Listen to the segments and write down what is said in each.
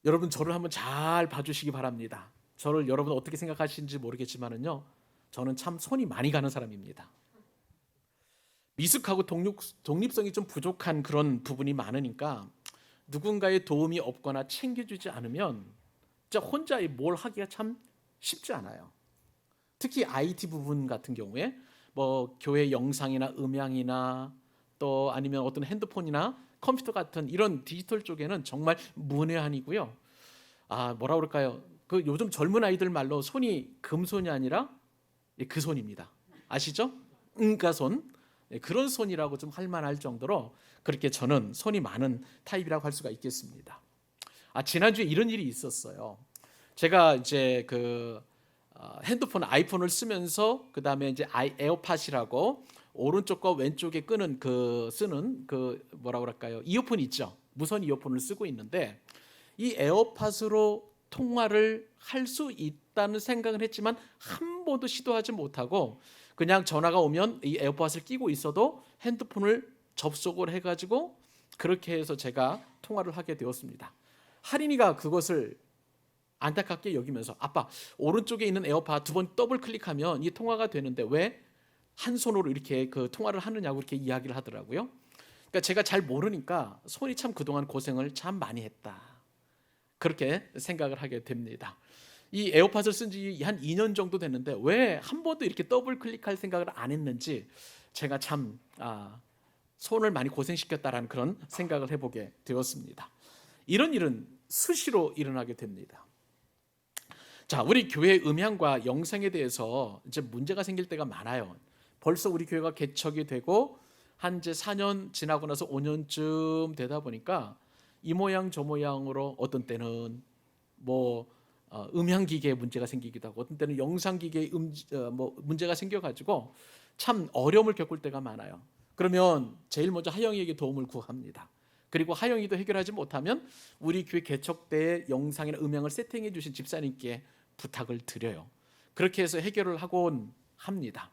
여러분 저를 한번 잘 봐주시기 바랍니다. 저를 여러분 어떻게 생각하시는지 모르겠지만은요, 저는 참 손이 많이 가는 사람입니다. 미숙하고 독립성이 좀 부족한 그런 부분이 많으니까 누군가의 도움이 없거나 챙겨주지 않으면 진짜 혼자 뭘 하기가 참 쉽지 않아요. 특히 IT 부분 같은 경우에 뭐 교회 영상이나 음향이나 또 아니면 어떤 핸드폰이나 컴퓨터 같은 이런 디지털 쪽에는 정말 문외한이고요. 뭐라 그럴까요? 그 요즘 젊은 아이들 말로 손이 금손이 아니라 그 손입니다. 아시죠? 은가손. 그런 손이라고 좀 할 만할 정도로 그렇게 저는 손이 많은 타입이라고 할 수가 있겠습니다. 지난주에 이런 일이 있었어요. 제가 이제 핸드폰 아이폰을 쓰면서 그 다음에 이제 에어팟이라고 오른쪽과 왼쪽에 끄는 쓰는 뭐라 그럴까요? 이어폰 있죠. 무선 이어폰을 쓰고 있는데 이 에어팟으로 통화를 할 수 있다는 생각을 했지만 한 번도 시도하지 못하고 그냥 전화가 오면 이 에어팟을 끼고 있어도 핸드폰을 접속을 해가지고 그렇게 해서 제가 통화를 하게 되었습니다. 할인이가 그것을 안타깝게 여기면서 아빠 오른쪽에 있는 에어팟 두 번 더블 클릭하면 이 통화가 되는데 왜 한 손으로 이렇게 그 통화를 하느냐고 이렇게 이야기를 하더라고요. 그러니까 제가 잘 모르니까 손이 참 그동안 고생을 참 많이 했다. 그렇게 생각을 하게 됩니다. 이 에어팟을 쓴 지 한 2년 정도 됐는데 왜 한 번도 이렇게 더블 클릭할 생각을 안 했는지 제가 참 손을 많이 고생시켰다라는 그런 생각을 해보게 되었습니다. 이런 일은 수시로 일어나게 됩니다. 자, 우리 교회 음향과 영상에 대해서 이제 문제가 생길 때가 많아요. 벌써 우리 교회가 개척이 되고 한 이제 4년 지나고 나서 5년쯤 되다 보니까 이 모양 저 모양으로 어떤 때는 뭐 음향 기계에 문제가 생기기도 하고 어떤 때는 영상 기계에 뭐 문제가 생겨가지고 참 어려움을 겪을 때가 많아요. 그러면 제일 먼저 하영이에게 도움을 구합니다. 그리고 하영이도 해결하지 못하면 우리 교회 개척 때 영상이나 음향을 세팅해 주신 집사님께 부탁을 드려요. 그렇게 해서 해결을 하곤 합니다.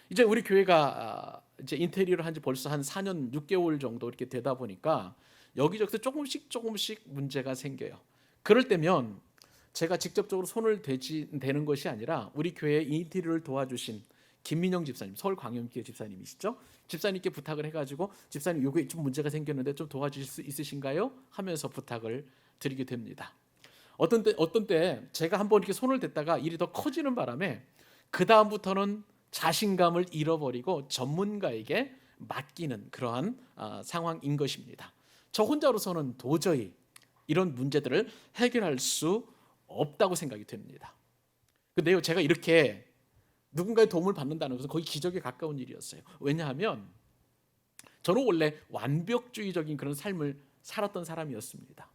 이제 우리 교회가 이제 인테리어를 한 지 벌써 한 4년 6개월 정도 이렇게 되다 보니까 여기저기서 조금씩 문제가 생겨요. 그럴 때면 제가 직접적으로 손을 대는 것이 아니라 우리 교회 인테리어를 도와주신 김민영 집사님, 서울 광염교회 집사님이시죠? 집사님께 부탁을 해가지고 집사님 요게 좀 문제가 생겼는데 좀 도와주실 수 있으신가요? 하면서 부탁을 드리게 됩니다. 어떤 때 제가 한번 이렇게 손을 댔다가 일이 더 커지는 바람에 그 다음부터는 자신감을 잃어버리고 전문가에게 맡기는 그러한 상황인 것입니다. 저 혼자로서는 도저히 이런 문제들을 해결할 수 없다고 생각이 됩니다. 근데요, 제가 이렇게 누군가의 도움을 받는다는 것은 거의 기적에 가까운 일이었어요. 왜냐하면 저는 원래 완벽주의적인 그런 삶을 살았던 사람이었습니다.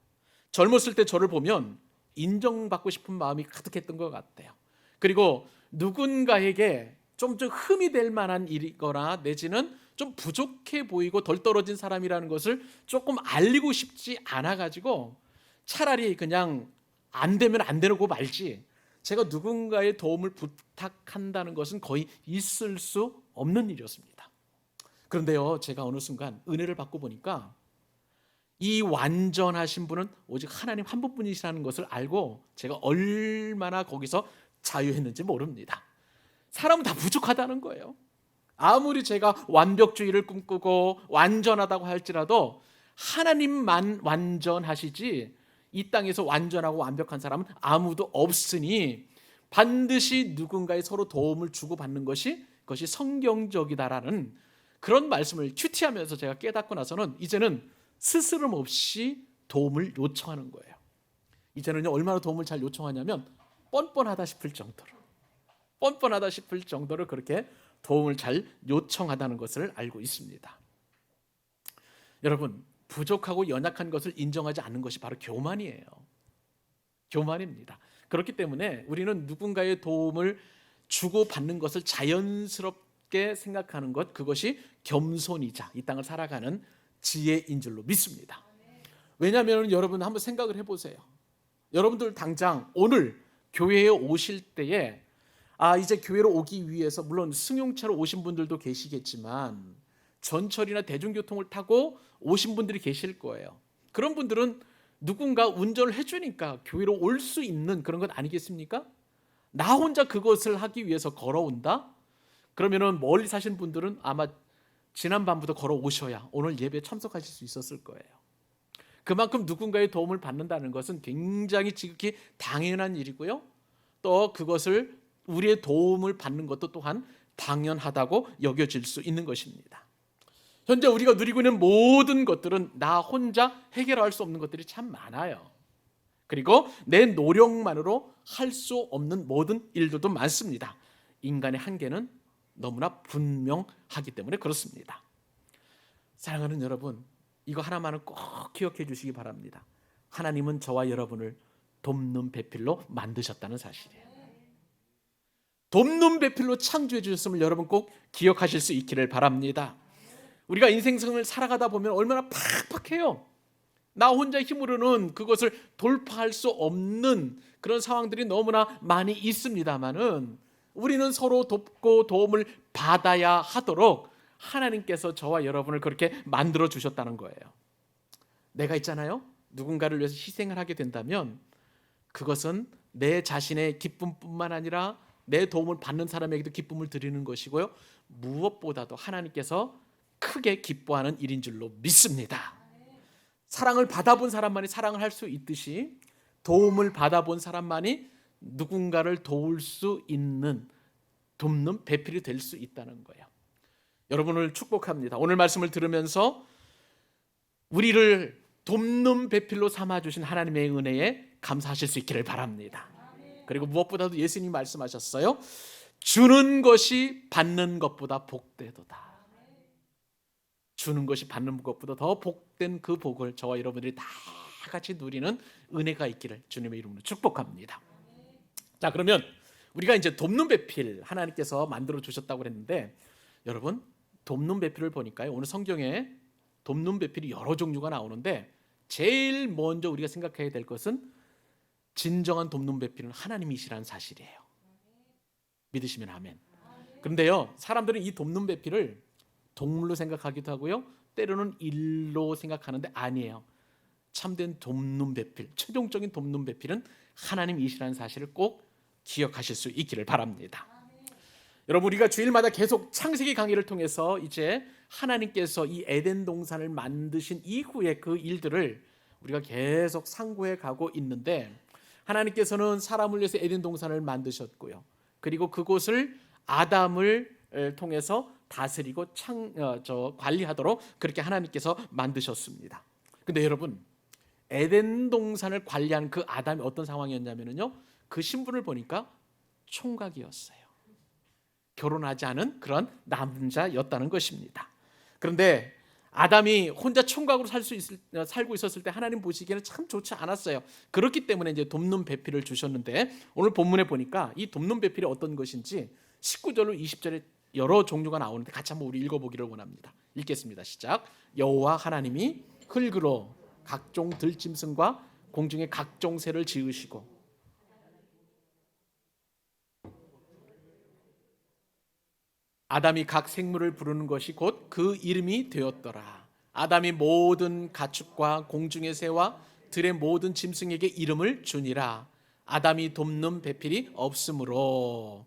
젊었을 때 저를 보면 인정받고 싶은 마음이 가득했던 것 같아요. 그리고 누군가에게 좀 흠이 될 만한 일이거나 내지는 좀 부족해 보이고 덜 떨어진 사람이라는 것을 조금 알리고 싶지 않아 가지고 차라리 그냥 안 되면 안 되고 말지 제가 누군가의 도움을 부탁한다는 것은 거의 있을 수 없는 일이었습니다. 그런데요, 제가 어느 순간 은혜를 받고 보니까 이 완전하신 분은 오직 하나님 한 분뿐이시라는 것을 알고 제가 얼마나 거기서 자유했는지 모릅니다. 사람은 다 부족하다는 거예요. 아무리 제가 완벽주의를 꿈꾸고 완전하다고 할지라도 하나님만 완전하시지 이 땅에서 완전하고 완벽한 사람은 아무도 없으니 반드시 누군가의 서로 도움을 주고받는 그것이 성경적이다라는 그런 말씀을 큐티하면서 제가 깨닫고 나서는 이제는 스스럼 없이 도움을 요청하는 거예요. 이제는요, 얼마나 도움을 잘 요청하냐면 뻔뻔하다 싶을 정도로 그렇게 도움을 잘 요청하다는 것을 알고 있습니다. 여러분, 부족하고 연약한 것을 인정하지 않는 것이 바로 교만이에요. 교만입니다. 그렇기 때문에 우리는 누군가의 도움을 주고받는 것을 자연스럽게 생각하는 것, 그것이 겸손이자 이 땅을 살아가는 지혜인 줄로 믿습니다. 왜냐하면 여러분 한번 생각을 해보세요. 여러분들 당장 오늘 교회에 오실 때에 이제 교회로 오기 위해서 물론 승용차로 오신 분들도 계시겠지만 전철이나 대중교통을 타고 오신 분들이 계실 거예요. 그런 분들은 누군가 운전을 해주니까 교회로 올 수 있는 그런 것 아니겠습니까? 나 혼자 그것을 하기 위해서 걸어온다? 그러면은 멀리 사신 분들은 아마 지난밤부터 걸어오셔야 오늘 예배에 참석하실 수 있었을 거예요. 그만큼 누군가의 도움을 받는다는 것은 굉장히 지극히 당연한 일이고요. 또 그것을 우리의 도움을 받는 것도 또한 당연하다고 여겨질 수 있는 것입니다. 현재 우리가 누리고 있는 모든 것들은 나 혼자 해결할 수 없는 것들이 참 많아요. 그리고 내 노력만으로 할 수 없는 모든 일들도 많습니다. 인간의 한계는 너무나 분명하기 때문에 그렇습니다. 사랑하는 여러분, 이거 하나만은 꼭 기억해 주시기 바랍니다. 하나님은 저와 여러분을 돕는 배필로 만드셨다는 사실이에요. 돕는 배필로 창조해 주셨음을 여러분 꼭 기억하실 수 있기를 바랍니다. 우리가 인생을 살아가다 보면 얼마나 팍팍해요. 나 혼자 힘으로는 그것을 돌파할 수 없는 그런 상황들이 너무나 많이 있습니다만은 우리는 서로 돕고 도움을 받아야 하도록 하나님께서 저와 여러분을 그렇게 만들어 주셨다는 거예요. 내가 있잖아요. 누군가를 위해서 희생을 하게 된다면 그것은 내 자신의 기쁨뿐만 아니라 내 도움을 받는 사람에게도 기쁨을 드리는 것이고요. 무엇보다도 하나님께서 크게 기뻐하는 일인 줄로 믿습니다. 사랑을 받아본 사람만이 사랑을 할 수 있듯이 도움을 받아본 사람만이 누군가를 도울 수 있는 돕는 배필이 될 수 있다는 거예요. 여러분을 축복합니다. 오늘 말씀을 들으면서 우리를 돕는 배필로 삼아주신 하나님의 은혜에 감사하실 수 있기를 바랍니다. 그리고 무엇보다도 예수님이 말씀하셨어요. 주는 것이 받는 것보다 복되도다. 주는 것이 받는 것보다 더 복된 그 복을 저와 여러분들이 다 같이 누리는 은혜가 있기를 주님의 이름으로 축복합니다. 자, 그러면 우리가 이제 돕는 배필 하나님께서 만들어 주셨다고 그랬는데 여러분 돕는 배필을 보니까요. 오늘 성경에 돕는 배필이 여러 종류가 나오는데 제일 먼저 우리가 생각해야 될 것은 진정한 돕는 배필은 하나님이시라는 사실이에요. 믿으시면 아멘. 그런데요, 사람들은 이 돕는 배필을 동물로 생각하기도 하고요. 때로는 일로 생각하는데 아니에요. 참된 돕는 배필, 최종적인 돕는 배필은 하나님이시라는 사실을 꼭 기억하실 수 있기를 바랍니다. 여러분 우리가 주일마다 계속 창세기 강의를 통해서 이제 하나님께서 이 에덴 동산을 만드신 이후의 그 일들을 우리가 계속 상고해 가고 있는데 하나님께서는 사람을 위해서 에덴 동산을 만드셨고요. 그리고 그곳을 아담을 통해서 다스리고 관리하도록 그렇게 하나님께서 만드셨습니다. 근데 여러분 에덴 동산을 관리하는 그 아담이 어떤 상황이었냐면요. 그 신분을 보니까 총각이었어요. 결혼하지 않은 그런 남자였다는 것입니다. 그런데 아담이 혼자 총각으로 살고 있었을 때 하나님 보시기에는 참 좋지 않았어요. 그렇기 때문에 이제 돕는 배필을 주셨는데 오늘 본문에 보니까 이 돕는 배필이 어떤 것인지 19절로 20절에 여러 종류가 나오는데 같이 한번 우리 읽어보기를 원합니다. 읽겠습니다. 시작. 여호와 하나님이 흙으로 각종 들짐승과 공중의 각종 새를 지으시고 아담이 각 생물을 부르는 것이 곧 그 이름이 되었더라. 아담이 모든 가축과 공중의 새와 들의 모든 짐승에게 이름을 주니라. 아담이 돕는 배필이 없으므로.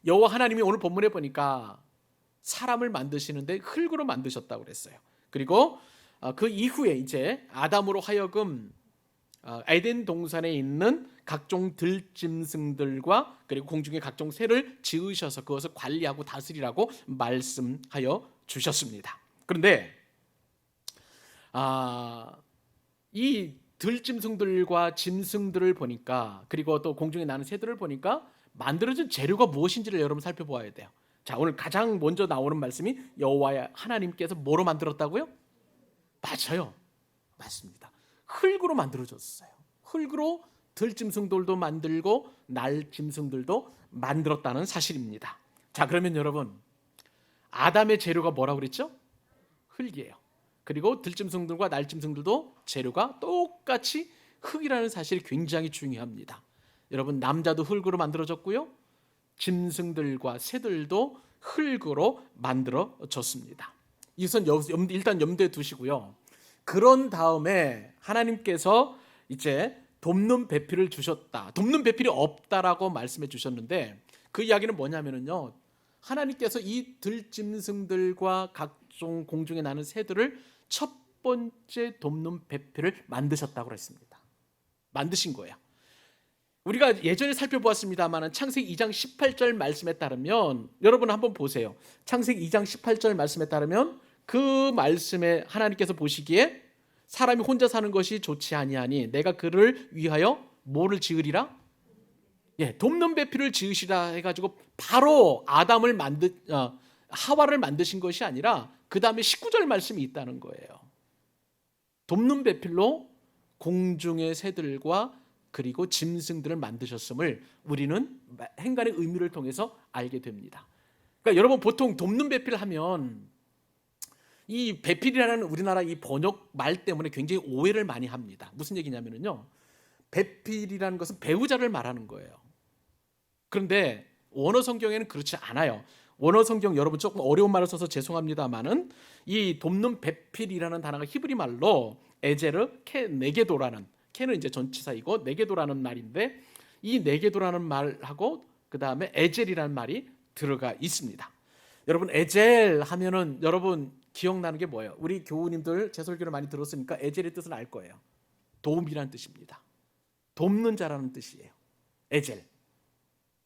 여호와 하나님이 오늘 본문에 보니까 사람을 만드시는데 흙으로 만드셨다고 그랬어요. 그리고 그 이후에 이제 아담으로 하여금 에덴 동산에 있는 각종 들짐승들과 그리고 공중의 각종 새를 지으셔서 그것을 관리하고 다스리라고 말씀하여 주셨습니다. 그런데 이 들짐승들과 짐승들을 보니까 그리고 또 공중에 나는 새들을 보니까 만들어진 재료가 무엇인지를 여러분 살펴보아야 돼요. 자, 오늘 가장 먼저 나오는 말씀이 여호와 하나님께서 뭐로 만들었다고요? 맞아요. 맞습니다. 흙으로 만들어졌어요. 흙으로 들짐승들도 만들고 날짐승들도 만들었다는 사실입니다. 자, 그러면 여러분 아담의 재료가 뭐라고 그랬죠? 흙이에요. 그리고 들짐승들과 날짐승들도 재료가 똑같이 흙이라는 사실이 굉장히 중요합니다. 여러분 남자도 흙으로 만들어졌고요. 짐승들과 새들도 흙으로 만들어졌습니다. 이것은 일단 염두에 두시고요. 그런 다음에 하나님께서 이제 돕는 배필을 주셨다. 돕는 배필이 없다라고 말씀해 주셨는데 그 이야기는 뭐냐면요. 하나님께서 이 들짐승들과 각종 공중에 나는 새들을 첫 번째 돕는 배필을 만드셨다고 했습니다. 만드신 거예요. 우리가 예전에 살펴보았습니다만 창세기 2장 18절 말씀에 따르면 여러분 한번 보세요. 창세기 2장 18절 말씀에 따르면 그 말씀에 하나님께서 보시기에 사람이 혼자 사는 것이 좋지 아니하니 내가 그를 위하여 뭐를 지으리라? 돕는 배필을 지으시라 해가지고 바로 하와를 만드신 것이 아니라 그 다음에 19절 말씀이 있다는 거예요. 돕는 배필로 공중의 새들과 그리고 짐승들을 만드셨음을 우리는 행간의 의미를 통해서 알게 됩니다. 그러니까 여러분 보통 돕는 배필 하면 이 배필이라는 우리나라 이 번역 말 때문에 굉장히 오해를 많이 합니다. 무슨 얘기냐면요, 배필이라는 것은 배우자를 말하는 거예요. 그런데 원어 성경에는 그렇지 않아요. 원어 성경 여러분 조금 어려운 말을 써서 죄송합니다만은 이 돕는 배필이라는 단어가 히브리 말로 에제르 케 네게도라는, 케는 이제 전치사이고 네게도라는 말인데 이 네게도라는 말하고 그 다음에 에젤이라는 말이 들어가 있습니다. 여러분 에젤 하면은 여러분 기억나는 게 뭐예요? 우리 교우님들 제 설교를 많이 들었으니까 에젤의 뜻은 알 거예요. 도움이라는 뜻입니다. 돕는 자라는 뜻이에요. 에젤.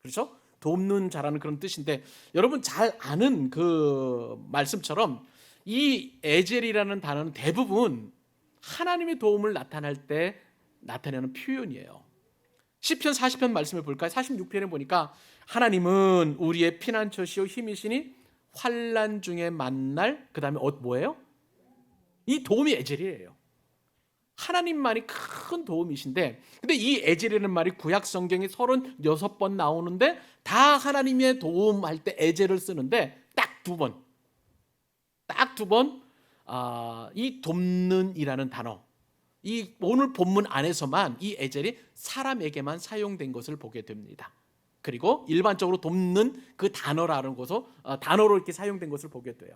그렇죠? 돕는 자라는 그런 뜻인데 여러분 잘 아는 그 말씀처럼 이 에젤이라는 단어는 대부분 하나님의 도움을 나타낼 때 나타내는 표현이에요. 시편 40편 말씀을 볼까요? 46편에 보니까 하나님은 우리의 피난처시요 힘이시니 환난 중에 만날, 그 다음에 뭐예요? 이 도움이 에젤이에요. 하나님만이 큰 도움이신데, 근데 이 에젤이라는 말이 구약 성경에 36번 나오는데 다 하나님의 도움할 때 에젤을 쓰는데 딱 두 번, 이 돕는이라는 단어, 이 오늘 본문 안에서만 이 에젤이 사람에게만 사용된 것을 보게 됩니다. 그리고 일반적으로 돕는 그 단어라는 것으로 단어로 이렇게 사용된 것을 보게 돼요.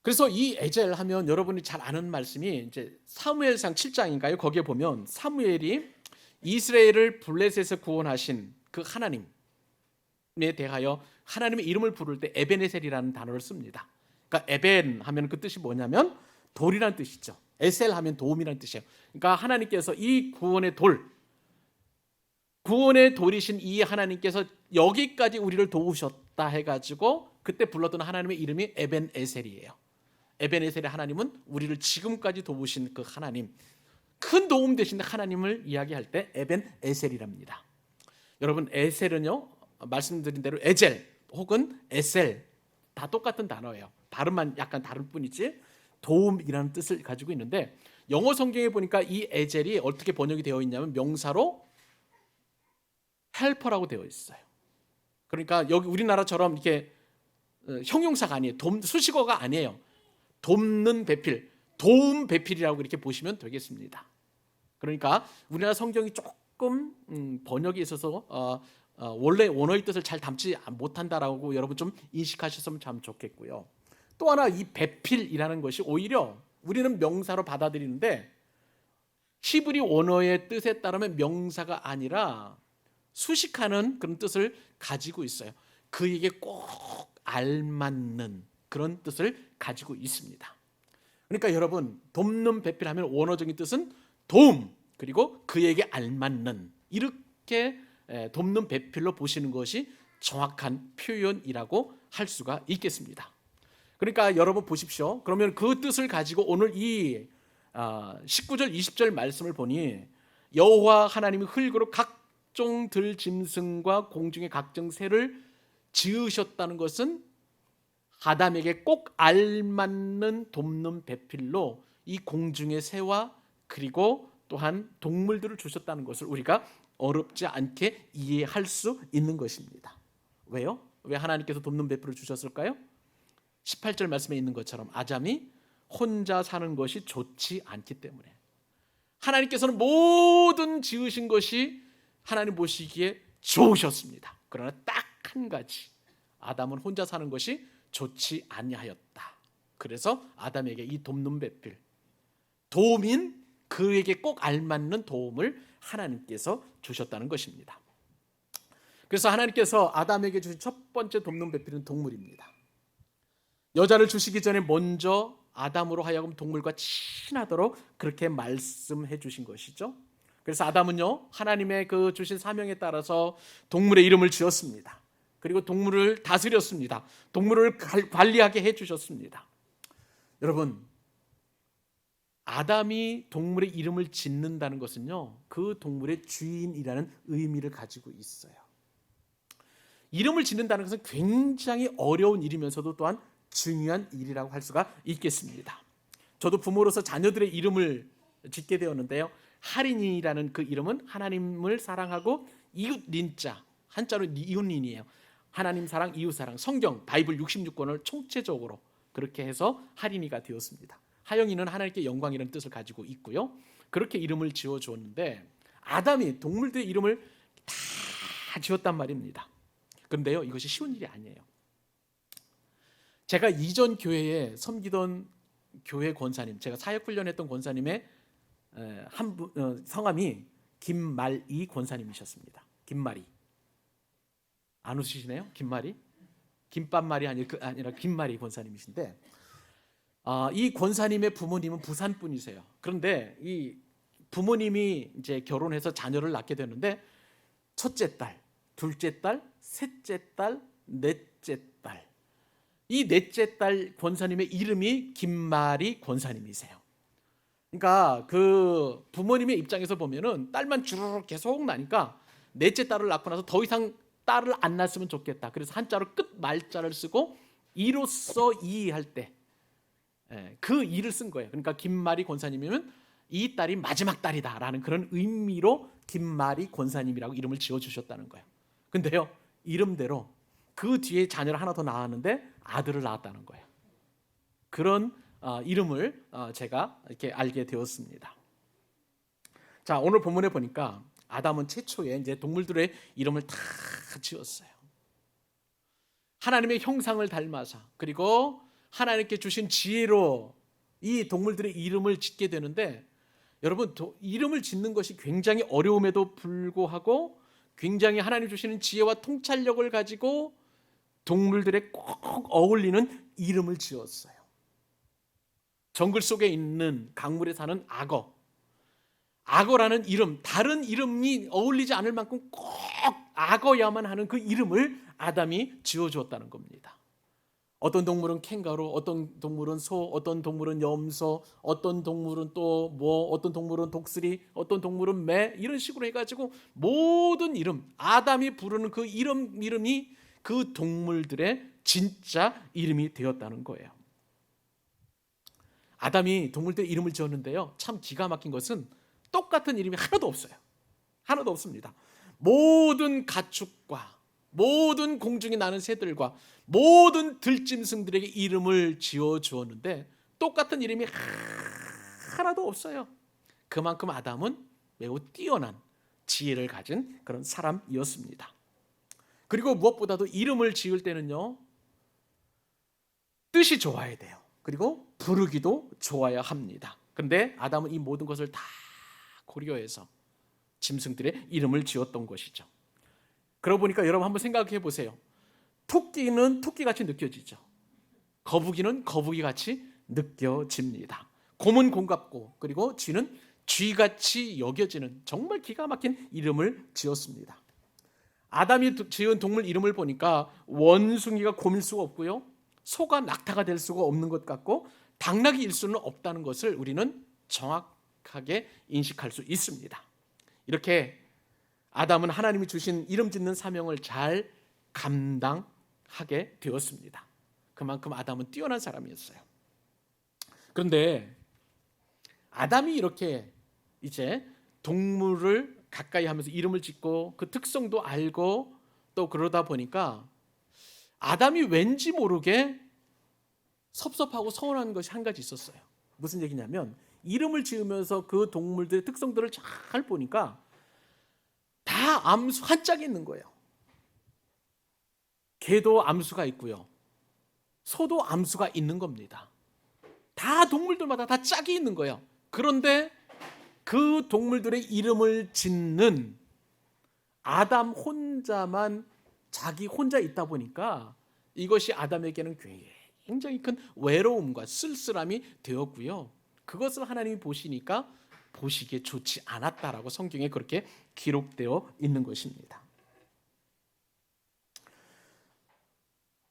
그래서 이 에젤 하면 여러분이 잘 아는 말씀이 이제 사무엘상 7장인가요? 거기에 보면 사무엘이 이스라엘을 블레셋에서 구원하신 그 하나님에 대하여 하나님의 이름을 부를 때 에벤에셀이라는 단어를 씁니다. 그러니까 에벤 하면 그 뜻이 뭐냐면 돌이라는 뜻이죠. 에셀 하면 도움이라는 뜻이에요. 그러니까 하나님께서 이 구원의 돌이신 이 하나님께서 여기까지 우리를 도우셨다 해가지고 그때 불렀던 하나님의 이름이 에벤에셀이에요. 에벤에셀의 하나님은 우리를 지금까지 도우신 그 하나님, 큰 도움 되신 하나님을 이야기할 때 에벤에셀이랍니다. 여러분 에셀은요, 말씀드린 대로 에젤 혹은 에셀 다 똑같은 단어예요. 발음만 약간 다를 뿐이지 도움이라는 뜻을 가지고 있는데 영어 성경에 보니까 이 에젤이 어떻게 번역이 되어 있냐면 명사로 헬퍼라고 되어 있어요. 그러니까 여기 우리나라처럼 이렇게 형용사가 아니에요. 수식어가 아니에요. 돕는 배필, 도움 배필이라고 이렇게 보시면 되겠습니다. 그러니까 우리나라 성경이 조금 번역에 있어서 원래 원어의 뜻을 잘 담지 못한다라고 여러분 좀 인식하셨으면 참 좋겠고요. 또 하나 이 배필이라는 것이 오히려 우리는 명사로 받아들이는데 히브리 원어의 뜻에 따르면 명사가 아니라 수식하는 그런 뜻을 가지고 있어요. 그에게 꼭 알맞는 그런 뜻을 가지고 있습니다. 그러니까 여러분 돕는 배필하면 원어적인 뜻은 도움 그리고 그에게 알맞는, 이렇게 돕는 배필로 보시는 것이 정확한 표현이라고 할 수가 있겠습니다. 그러니까 여러분 보십시오. 그러면 그 뜻을 가지고 오늘 이 19절 20절 말씀을 보니 여호와 하나님이 흙으로 각종 들짐승과 공중의 각종 새를 지으셨다는 것은 아담에게 꼭 알맞는 돕는 배필로 이 공중의 새와 그리고 또한 동물들을 주셨다는 것을 우리가 어렵지 않게 이해할 수 있는 것입니다. 왜요? 왜 하나님께서 돕는 배필을 주셨을까요? 18절 말씀에 있는 것처럼 아담이 혼자 사는 것이 좋지 않기 때문에. 하나님께서는 모든 지으신 것이 하나님 보시기에 좋으셨습니다. 그러나 딱 한 가지, 아담은 혼자 사는 것이 좋지 아니하였다. 그래서 아담에게 이 돕는 배필, 도움인 그에게 꼭 알맞는 도움을 하나님께서 주셨다는 것입니다. 그래서 하나님께서 아담에게 주신 첫 번째 돕는 배필은 동물입니다. 여자를 주시기 전에 먼저 아담으로 하여금 동물과 친하도록 그렇게 말씀해 주신 것이죠. 그래서 아담은요, 하나님의 그 주신 사명에 따라서 동물의 이름을 지었습니다. 그리고 동물을 다스렸습니다. 동물을 관리하게 해 주셨습니다. 여러분, 아담이 동물의 이름을 짓는다는 것은요, 그 동물의 주인이라는 의미를 가지고 있어요. 이름을 짓는다는 것은 굉장히 어려운 일이면서도 또한 중요한 일이라고 할 수가 있겠습니다. 저도 부모로서 자녀들의 이름을 짓게 되었는데요, 할인이라는 그 이름은 하나님을 사랑하고 이웃 린자, 한자로 이웃린이에요. 하나님 사랑, 이웃 사랑, 성경 바이블 66권을 총체적으로 그렇게 해서 할인이가 되었습니다. 하영이는 하나님께 영광이라는 뜻을 가지고 있고요. 그렇게 이름을 지어 주었는데 아담이 동물들의 이름을 다 지었단 말입니다. 그런데요, 이것이 쉬운 일이 아니에요. 제가 이전 교회에 섬기던 교회 권사님, 제가 사역훈련했던 권사님의 성함이 김말이 권사님이셨습니다. 김말이. 안 웃으시네요? 김말이? 김밥말이 아니라 김말이 권사님이신데, 이 권사님의 부모님은 부산 분이세요. 그런데 이 부모님이 이제 결혼해서 자녀를 낳게 되는데 첫째 딸, 둘째 딸, 셋째 딸, 넷째 딸. 이 넷째 딸 권사님의 이름이 김말이 권사님이세요. 그러니까 그 부모님의 입장에서 보면은 딸만 주르륵 계속 나니까 넷째 딸을 낳고 나서 더 이상 딸을 안 낳았으면 좋겠다. 그래서 한자로 끝 말자를 쓰고 이로써 이할 때 그 이를 쓴 거예요. 그러니까 김말이 권사님이면 이 딸이 마지막 딸이다라는 그런 의미로 김말이 권사님이라고 이름을 지어주셨다는 거예요. 근데요, 이름대로 그 뒤에 자녀를 하나 더 낳았는데 아들을 낳았다는 거예요. 그런 이름을 제가 이렇게 알게 되었습니다. 자, 오늘 본문에 보니까 아담은 최초에 이제 동물들의 이름을 다 지었어요. 하나님의 형상을 닮아서, 그리고 하나님께 주신 지혜로 이 동물들의 이름을 짓게 되는데, 여러분, 이름을 짓는 것이 굉장히 어려움에도 불구하고 굉장히 하나님 주시는 지혜와 통찰력을 가지고 동물들에 꼭 어울리는 이름을 지었어요. 정글 속에 있는 강물에 사는 악어, 악어라는 이름, 다른 이름이 어울리지 않을 만큼 꼭 악어야만 하는 그 이름을 아담이 지어주었다는 겁니다. 어떤 동물은 캥거루, 어떤 동물은 소, 어떤 동물은 염소, 어떤 동물은 또 어떤 동물은 독수리, 어떤 동물은 매, 이런 식으로 해가지고 모든 이름, 아담이 부르는 그 이름이 그 동물들의 진짜 이름이 되었다는 거예요. 아담이 동물들의 이름을 지었는데요, 참 기가 막힌 것은 똑같은 이름이 하나도 없어요. 하나도 없습니다. 모든 가축과 모든 공중에 나는 새들과 모든 들짐승들에게 이름을 지어 주었는데 똑같은 이름이 하나도 없어요. 그만큼 아담은 매우 뛰어난 지혜를 가진 그런 사람이었습니다. 그리고 무엇보다도 이름을 지을 때는요, 뜻이 좋아야 돼요. 그리고 부르기도 좋아야 합니다. 그런데 아담은 이 모든 것을 다 고려해서 짐승들의 이름을 지었던 것이죠. 그러고 보니까 여러분 한번 생각해 보세요. 토끼는 토끼같이 느껴지죠. 거북이는 거북이같이 느껴집니다. 곰은 곰 같고, 그리고 쥐는 쥐같이 여겨지는 정말 기가 막힌 이름을 지었습니다. 아담이 지은 동물 이름을 보니까 원숭이가 곰일 수가 없고요, 소가 낙타가 될 수가 없는 것 같고, 당나귀일 수는 없다는 것을 우리는 정확하게 인식할 수 있습니다. 이렇게 아담은 하나님이 주신 이름 짓는 사명을 잘 감당하게 되었습니다. 그만큼 아담은 뛰어난 사람이었어요. 그런데 아담이 이렇게 이제 동물을 가까이 하면서 이름을 짓고 그 특성도 알고 또 그러다 보니까 아담이 왠지 모르게 섭섭하고 서운한 것이 한 가지 있었어요. 무슨 얘기냐면, 이름을 지으면서 그 동물들의 특성들을 잘 보니까 다 암수 한 짝이 있는 거예요. 개도 암수가 있고요, 소도 암수가 있는 겁니다. 다 동물들마다 다 짝이 있는 거예요. 그런데 그 동물들의 이름을 짓는 아담 혼자만 자기 혼자 있다 보니까 이것이 아담에게는 굉장히 큰 외로움과 쓸쓸함이 되었고요. 그것을 하나님이 보시니까 보시기에 좋지 않았다라고 성경에 그렇게 기록되어 있는 것입니다.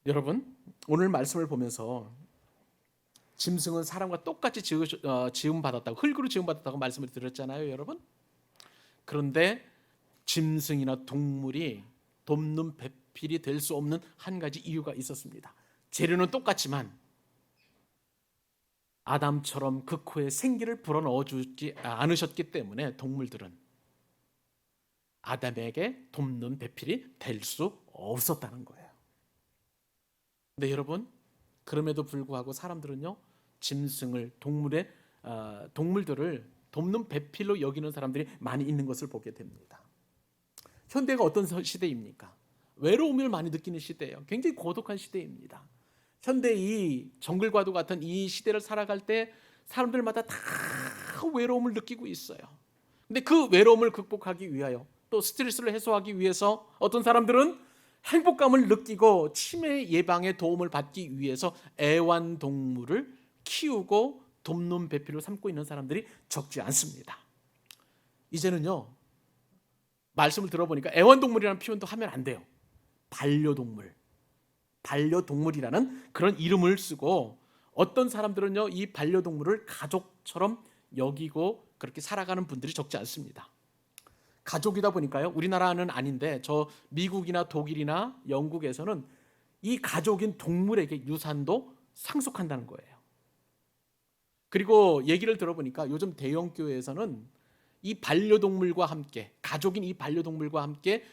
여러분, 오늘 말씀을 보면서 짐승은 사람과 똑같이 지음받았다고, 흙으로 지음받았다고 말씀을 드렸잖아요, 여러분. 그런데 짐승이나 동물이 돕는 배필이 될 수 없는 한 가지 이유가 있었습니다. 재료는 똑같지만 아담처럼 그 코에 생기를 불어넣어주지 않으셨기 때문에 동물들은 아담에게 돕는 배필이 될 수 없었다는 거예요. 근데 여러분, 그럼에도 불구하고 사람들은요, 짐승을 동물들을 돕는 배필로 여기는 사람들이 많이 있는 것을 보게 됩니다. 현대가 어떤 시대입니까? 외로움을 많이 느끼는 시대예요. 굉장히 고독한 시대입니다. 현대 이 정글과도 같은 이 시대를 살아갈 때 사람들마다 다 외로움을 느끼고 있어요. 근데 그 외로움을 극복하기 위하여, 또 스트레스를 해소하기 위해서 어떤 사람들은 행복감을 느끼고 치매 예방에 도움을 받기 위해서 애완동물을 키우고 돕는 배필로 삼고 있는 사람들이 적지 않습니다. 이제는요, 말씀을 들어보니까 애완동물이라는 표현도 하면 안 돼요. 반려동물이라는 그런 이름을 쓰고, 어떤 사람들은요, 이 반려동물을 가족처럼 여기고 그렇게 살아가는 분들이 적지 않습니다. 가족이다 보니까요, 우리나라는 아닌데 저 미국이나 독일이나 영국에서는 이 가족인 동물에게 유산도 상속한다는 거예요. 그리고 얘기를 들어보니까 요즘 대형 교회에서는 이 반려동물과 함께, 가족인 이 반려동물과 함께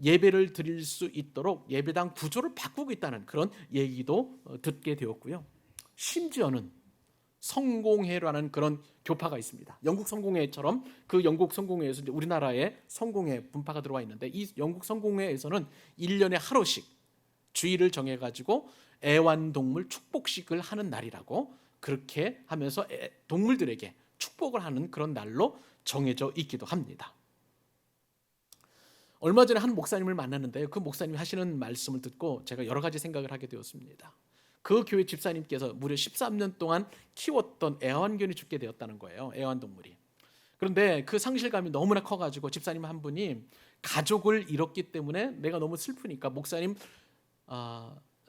예배를 드릴 수 있도록 예배당 구조를 바꾸고 있다는 그런 얘기도 듣게 되었고요. 심지어는 성공회라는 그런 교파가 있습니다. 영국 성공회처럼 그 영국 성공회에서 이제 우리나라에 성공회 분파가 들어와 있는데, 이 영국 성공회에서는 1년에 하루씩 주일을 정해가지고 애완동물 축복식을 하는 날이라고, 그렇게 하면서 동물들에게 축복을 하는 그런 날로 정해져 있기도 합니다. 얼마 전에 한 목사님을 만났는데 그 목사님이 하시는 말씀을 듣고 제가 여러 가지 생각을 하게 되었습니다. 그 교회 집사님께서 무려 13년 동안 키웠던 애완견이 죽게 되었다는 거예요. 애완동물이. 그런데 그 상실감이 너무나 커가지고 집사님 한 분이 가족을 잃었기 때문에 내가 너무 슬프니까 목사님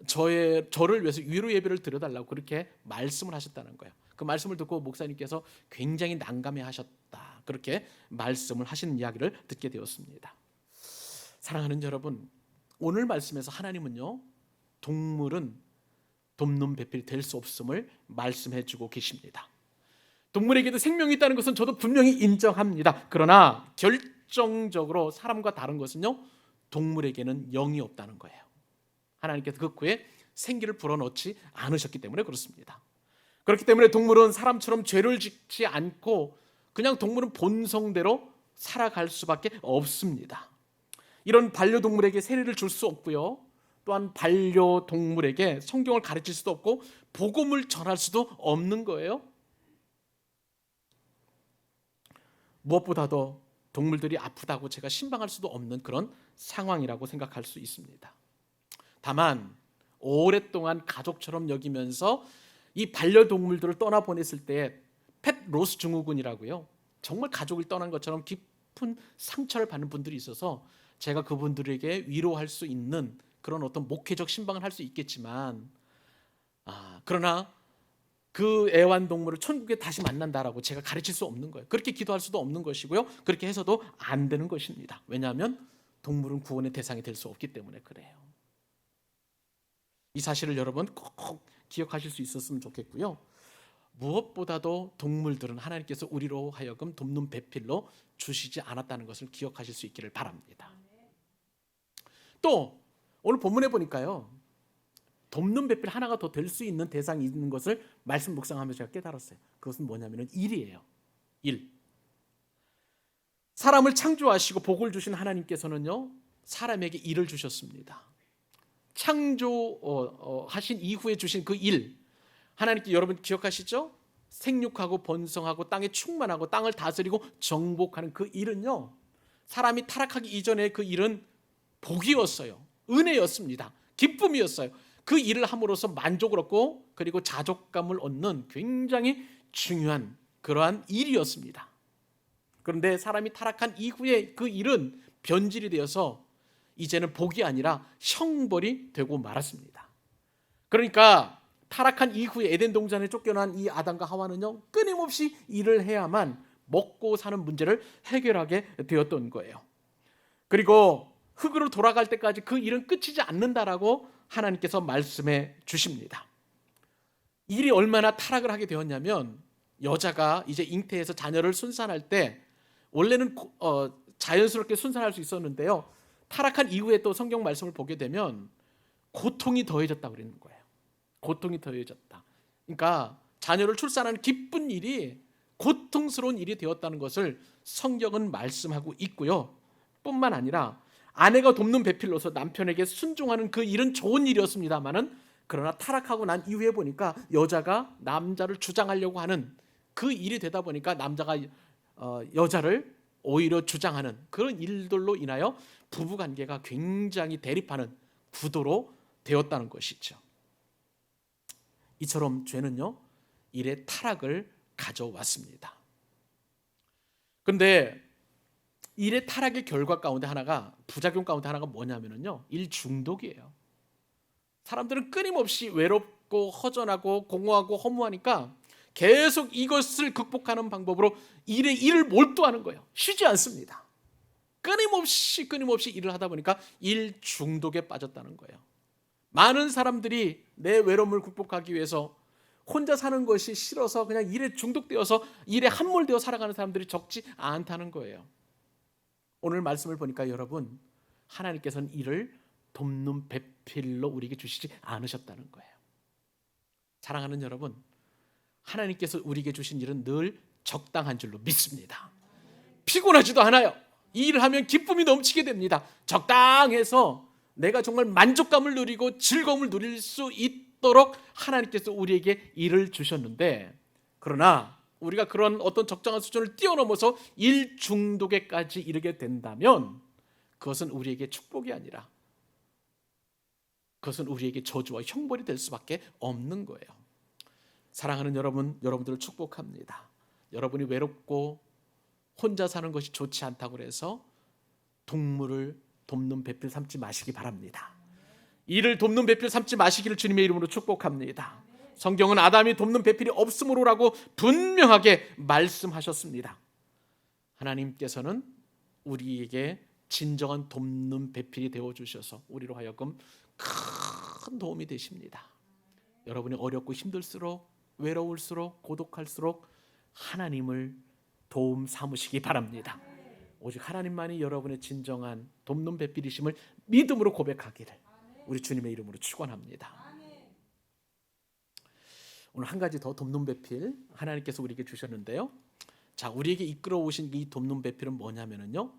저를 위해서 위로 예배를 드려달라고 그렇게 말씀을 하셨다는 거예요. 그 말씀을 듣고 목사님께서 굉장히 난감해하셨다, 그렇게 말씀을 하시는 이야기를 듣게 되었습니다. 사랑하는 여러분, 오늘 말씀에서 하나님은요, 동물은 돕는 배필 될 수 없음을 말씀해 주고 계십니다. 동물에게도 생명이 있다는 것은 저도 분명히 인정합니다. 그러나 결정적으로 사람과 다른 것은요, 동물에게는 영이 없다는 거예요. 하나님께서 그 코에 생기를 불어넣지 않으셨기 때문에 그렇습니다. 그렇기 때문에 동물은 사람처럼 죄를 짓지 않고 그냥 동물은 본성대로 살아갈 수밖에 없습니다. 이런 반려동물에게 세례를 줄 수 없고요, 또한 반려동물에게 성경을 가르칠 수도 없고 복음을 전할 수도 없는 거예요. 무엇보다도 동물들이 아프다고 제가 신방할 수도 없는 그런 상황이라고 생각할 수 있습니다. 다만 오랫동안 가족처럼 여기면서 이 반려동물들을 떠나보냈을 때 펫 로스 증후군이라고요, 정말 가족을 떠난 것처럼 깊은 상처를 받는 분들이 있어서 제가 그분들에게 위로할 수 있는 그런 어떤 목회적 신방을 할 수 있겠지만, 그러나 그 애완동물을 천국에 다시 만난다라고 제가 가르칠 수 없는 거예요. 그렇게 기도할 수도 없는 것이고요, 그렇게 해서도 안 되는 것입니다. 왜냐하면 동물은 구원의 대상이 될 수 없기 때문에 그래요. 이 사실을 여러분 꼭 기억하실 수 있었으면 좋겠고요. 무엇보다도 동물들은 하나님께서 우리로 하여금 돕는 배필로 주시지 않았다는 것을 기억하실 수 있기를 바랍니다. 또 오늘 본문에 보니까요, 돕는 배필 하나가 더 될 수 있는 대상이 있는 것을 말씀 묵상하면서 제가 깨달았어요. 그것은 뭐냐면 일이에요. 일. 사람을 창조하시고 복을 주신 하나님께서는요, 사람에게 일을 주셨습니다. 창조하신 이후에 주신 그 일, 하나님께 여러분 기억하시죠? 생육하고 번성하고 땅에 충만하고 땅을 다스리고 정복하는 그 일은요, 사람이 타락하기 이전에 그 일은 복이었어요. 은혜였습니다. 기쁨이었어요. 그 일을 함으로써 만족을 얻고 그리고 자족감을 얻는 굉장히 중요한 그러한 일이었습니다. 그런데 사람이 타락한 이후에 그 일은 변질이 되어서 이제는 복이 아니라 형벌이 되고 말았습니다. 그러니까 타락한 이후에 에덴 동산에 쫓겨난 이 아담과 하와는요, 끊임없이 일을 해야만 먹고 사는 문제를 해결하게 되었던 거예요. 그리고 흙으로 돌아갈 때까지 그 일은 끝이지 않는다라고 하나님께서 말씀해 주십니다. 일이 얼마나 타락을 하게 되었냐면, 여자가 이제 잉태해서 자녀를 순산할 때 원래는 자연스럽게 순산할 수 있었는데요, 타락한 이후에 또 성경 말씀을 보게 되면 고통이 더해졌다고 그러는 거예요. 고통이 더해졌다. 그러니까 자녀를 출산하는 기쁜 일이 고통스러운 일이 되었다는 것을 성경은 말씀하고 있고요. 뿐만 아니라 아내가 돕는 배필로서 남편에게 순종하는 그 일은 좋은 일이었습니다만은, 그러나 타락하고 난 이후에 보니까 여자가 남자를 주장하려고 하는 그 일이 되다 보니까 남자가 여자를 오히려 주장하는 그런 일들로 인하여 부부관계가 굉장히 대립하는 구도로 되었다는 것이죠. 이처럼 죄는요, 일의 타락을 가져왔습니다. 그런데 일의 타락의 결과 가운데 하나가, 부작용 가운데 하나가 뭐냐면요, 일 중독이에요. 사람들은 끊임없이 외롭고 허전하고 공허하고 허무하니까 계속 이것을 극복하는 방법으로 일을 몰두하는 거예요. 쉬지 않습니다. 끊임없이 일을 하다 보니까 일 중독에 빠졌다는 거예요. 많은 사람들이 내 외로움을 극복하기 위해서 혼자 사는 것이 싫어서 그냥 일에 중독되어서 일에 함몰되어 살아가는 사람들이 적지 않다는 거예요. 오늘 말씀을 보니까 여러분, 하나님께서는 일을 돕는 배필로 우리에게 주시지 않으셨다는 거예요. 사랑하는 여러분, 하나님께서 우리에게 주신 일은 늘 적당한 줄로 믿습니다. 피곤하지도 않아요. 이 일을 하면 기쁨이 넘치게 됩니다. 적당해서 내가 정말 만족감을 누리고 즐거움을 누릴 수 있도록 하나님께서 우리에게 일을 주셨는데, 그러나 우리가 그런 어떤 적정한 수준을 뛰어넘어서 일 중독에까지 이르게 된다면 그것은 우리에게 축복이 아니라 그것은 우리에게 저주와 형벌이 될 수밖에 없는 거예요. 사랑하는 여러분, 여러분들을 축복합니다. 여러분이 외롭고 혼자 사는 것이 좋지 않다고 해서 동물을 돕는 배필 삼지 마시기 바랍니다. 이를 돕는 배필 삼지 마시기를 주님의 이름으로 축복합니다. 성경은 아담이 돕는 배필이 없으므로라고 분명하게 말씀하셨습니다. 하나님께서는 우리에게 진정한 돕는 배필이 되어주셔서 우리로 하여금 큰 도움이 되십니다. 여러분이 어렵고 힘들수록, 외로울수록, 고독할수록 하나님을 도움 삼으시기 바랍니다. 오직 하나님만이 여러분의 진정한 돕는 배필이심을 믿음으로 고백하기를 우리 주님의 이름으로 축원합니다. 오늘 한 가지 더 돕는 배필 하나님께서 우리에게 주셨는데요. 자, 우리에게 이끌어 오신 이 돕는 배필은 뭐냐면요,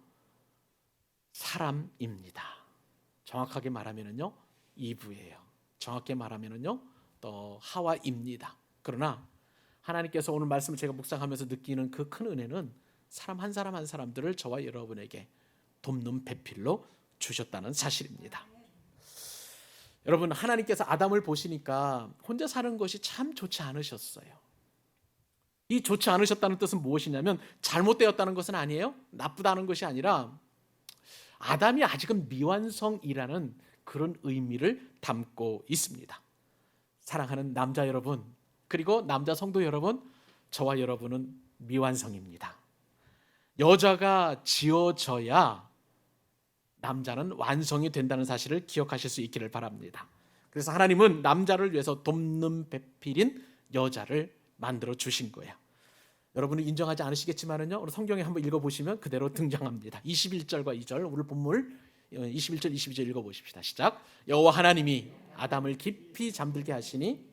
사람입니다. 정확하게 말하면요, 이브예요. 정확히 말하면요, 또 하와입니다. 그러나 하나님께서 오늘 말씀을 제가 묵상하면서 느끼는 그 큰 은혜는 사람 한 사람 한 사람들을 저와 여러분에게 돕는 배필로 주셨다는 사실입니다. 여러분, 하나님께서 아담을 보시니까 혼자 사는 것이 참 좋지 않으셨어요. 이 좋지 않으셨다는 뜻은 무엇이냐면 잘못되었다는 것은 아니에요. 나쁘다는 것이 아니라 아담이 아직은 미완성이라는 그런 의미를 담고 있습니다. 사랑하는 남자 여러분, 그리고 남자 성도 여러분, 저와 여러분은 미완성입니다. 여자가 지어져야 남자는 완성이 된다는 사실을 기억하실 수 있기를 바랍니다. 그래서 하나님은 남자를 위해서 돕는 배필인 여자를 만들어 주신 거예요. 여러분은 인정하지 않으시겠지만은요, 오늘 성경에 한번 읽어보시면 그대로 등장합니다. 21절과 2절, 오늘 본문 21절, 22절 읽어보십시다. 시작. 여호와 하나님이 아담을 깊이 잠들게 하시니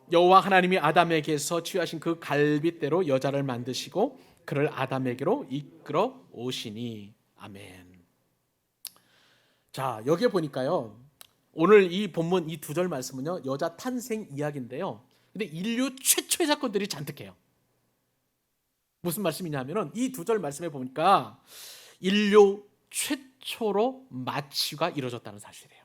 여호와 하나님이 아담에게서 취하신 그 갈빗대로 여자를 만드시고 그를 아담에게로 이끌어 오시니. 아멘. 자, 여기에 보니까요, 오늘 이 본문 이 두 절 말씀은요, 여자 탄생 이야기인데요. 근데 인류 최초의 사건들이 잔뜩해요. 무슨 말씀이냐면은 이 두 절 말씀에 보니까 인류 최초로 마취가 이루어졌다는 사실이에요.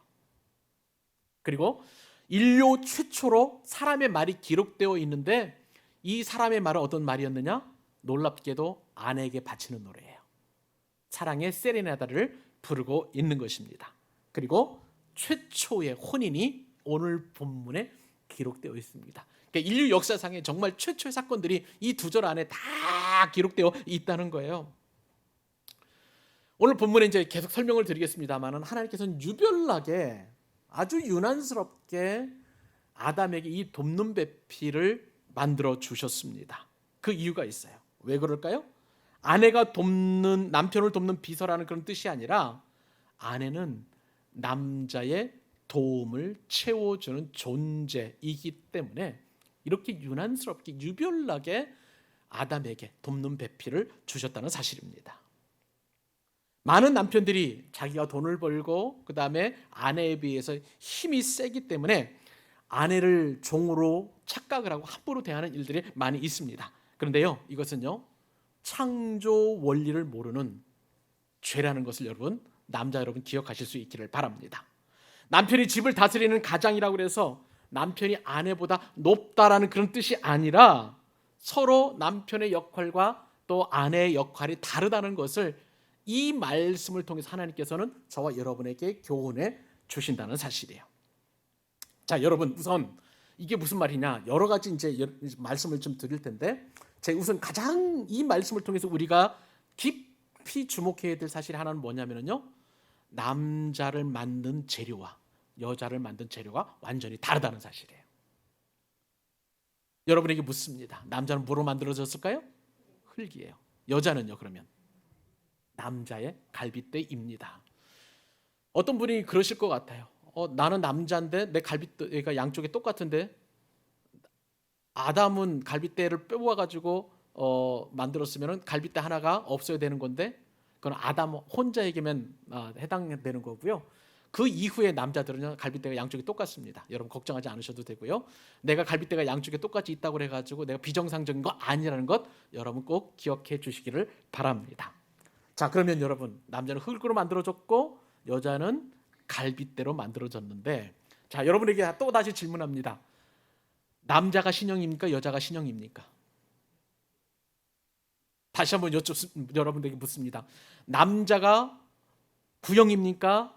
그리고 인류 최초로 사람의 말이 기록되어 있는데 이 사람의 말은 어떤 말이었느냐? 놀랍게도 아내에게 바치는 노래예요. 사랑의 세레나다를 부르고 있는 것입니다. 그리고 최초의 혼인이 오늘 본문에 기록되어 있습니다. 그러니까 인류 역사상에 정말 최초의 사건들이 이 두 절 안에 다 기록되어 있다는 거예요. 오늘 본문에 이제 계속 설명을 드리겠습니다만은 하나님께서는 유별나게 아주 유난스럽게 아담에게 이 돕는 배필을 만들어 주셨습니다. 그 이유가 있어요. 왜 그럴까요? 아내가 돕는, 남편을 돕는 비서라는 그런 뜻이 아니라 아내는 남자의 도움을 채워주는 존재이기 때문에 이렇게 유난스럽게 유별나게 아담에게 돕는 배필을 주셨다는 사실입니다. 많은 남편들이 자기가 돈을 벌고 그 다음에 아내에 비해서 힘이 세기 때문에 아내를 종으로 착각을 하고 함부로 대하는 일들이 많이 있습니다. 그런데요, 이것은요, 창조 원리를 모르는 죄라는 것을 남자 여러분 기억하실 수 있기를 바랍니다. 남편이 집을 다스리는 가장이라고 해서 남편이 아내보다 높다라는 그런 뜻이 아니라 서로 남편의 역할과 또 아내의 역할이 다르다는 것을 이 말씀을 통해서 하나님께서는 저와 여러분에게 교훈해 주신다는 사실이에요. 자, 여러분, 우선 이게 무슨 말이냐, 여러 가지 이제 말씀을 좀 드릴 텐데, 제가 우선 가장 이 말씀을 통해서 우리가 깊이 주목해야 될 사실 하나는 뭐냐면요, 남자를 만든 재료와 여자를 만든 재료가 완전히 다르다는 사실이에요. 여러분에게 묻습니다. 남자는 뭐로 만들어졌을까요? 흙이에요. 여자는요, 그러면 남자의 갈빗대입니다. 어떤 분이 그러실 것 같아요. 나는 남자인데 내 갈빗대가 양쪽에 똑같은데 아담은 갈빗대를 빼와가지고 만들었으면 갈빗대 하나가 없어야 되는 건데 그건 아담 혼자에게만 해당되는 거고요. 그 이후에 남자들은 갈빗대가 양쪽이 똑같습니다. 여러분 걱정하지 않으셔도 되고요. 내가 갈빗대가 양쪽에 똑같이 있다고 해가지고 내가 비정상적인 거 아니라는 것 여러분 꼭 기억해 주시기를 바랍니다. 자, 그러면 여러분, 남자는 흙으로 만들어졌고 여자는 갈빗대로 만들어졌는데, 자, 여러분에게 또 다시 질문합니다. 남자가 신형입니까? 여자가 신형입니까? 다시 한번 여러분에게 묻습니다. 남자가 구형입니까?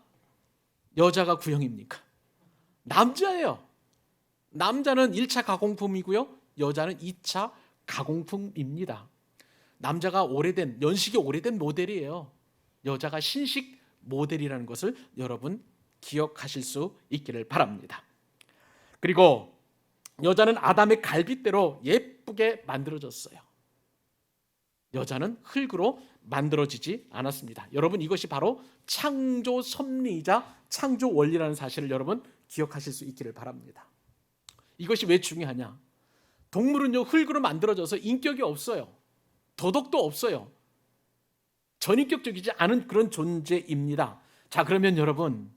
여자가 구형입니까? 남자예요. 남자는 1차 가공품이고요. 여자는 2차 가공품입니다. 남자가 오래된, 연식이 오래된 모델이에요. 여자가 신식 모델이라는 것을 여러분 기억하실 수 있기를 바랍니다. 그리고 여자는 아담의 갈빗대로 예쁘게 만들어졌어요. 여자는 흙으로 만들어지지 않았습니다. 여러분, 이것이 바로 창조 섭리이자 창조 원리라는 사실을 여러분 기억하실 수 있기를 바랍니다. 이것이 왜 중요하냐? 동물은요, 흙으로 만들어져서 인격이 없어요. 도덕도 없어요. 전인격적이지 않은 그런 존재입니다. 자, 그러면 여러분,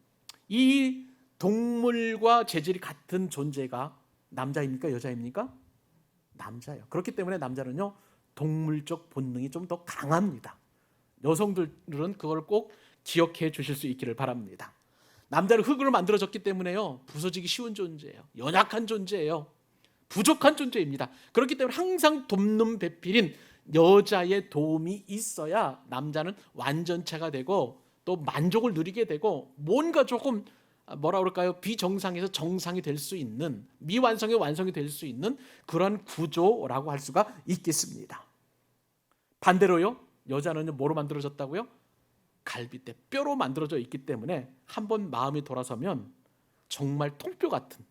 이 동물과 재질이 같은 존재가 남자입니까? 여자입니까? 남자예요. 그렇기 때문에 남자는요, 동물적 본능이 좀 더 강합니다. 여성들은 그걸 꼭 기억해 주실 수 있기를 바랍니다. 남자는 흙으로 만들어졌기 때문에요, 부서지기 쉬운 존재예요. 연약한 존재예요. 부족한 존재입니다. 그렇기 때문에 항상 돕는 배필인 여자의 도움이 있어야 남자는 완전체가 되고 또 만족을 누리게 되고 뭔가 조금 뭐라 그럴까요? 비정상에서 정상이 될 수 있는, 미완성의 완성이 될 수 있는 그런 구조라고 할 수가 있겠습니다. 반대로요, 여자는 뭐로 만들어졌다고요? 갈빗대, 뼈로 만들어져 있기 때문에 한번 마음이 돌아서면 정말 통뼈 같은